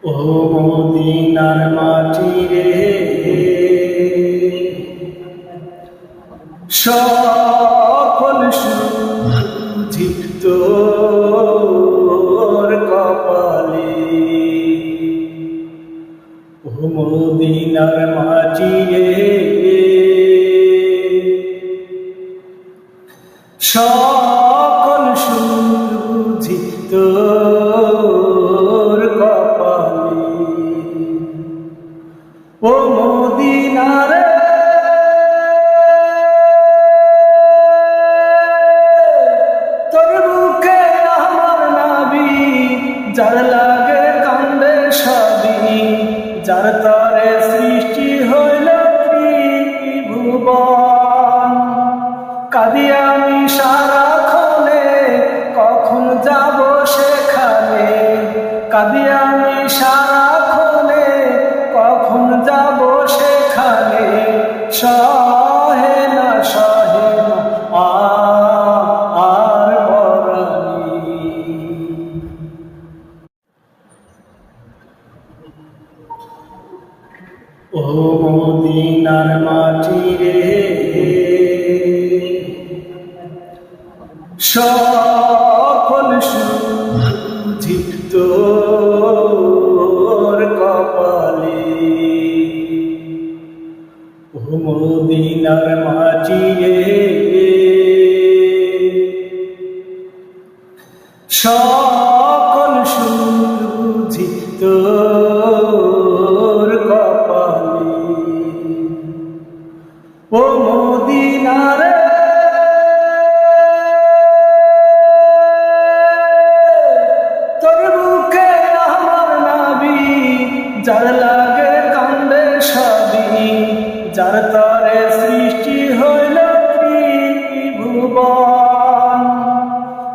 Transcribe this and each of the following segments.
ও মদিনার মাটি রে, সকল সুজিত তোর কপালে। ও মদিনার মাটি রে, সকল সুজিত তোর কপালে। ও মদিনার তোর বুকে আমার নাবি, যার লাগে কান্দে সবই, যার তরে সৃষ্টি হইল ত্রিভুবন। কাঁদি আমি সারাক্ষণে, কখন যাব সেখানে। কাঁদি আমি সারাক্ষণে, কখন যাব সেখানে। সহে না সহে না আর পরাণী। ও মদিনার মাটি রে, সকল সুজিত তোর কপালে। ও মদিনার মাটি রে, সকল সুজিত তোর কপালে। ও মদিনার তোর বুকে আমার নাবি, যার লাগে কান্দে সবই, যার তরে সৃষ্টি হইল ত্রিভুবন।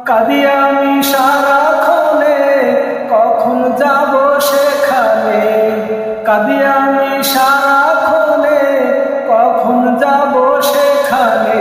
কাঁদি আমি সারাক্ষণে, কখন যাব সেখানে। কাঁদি আমি সারাক্ষণে, কখন যাব সেখানে।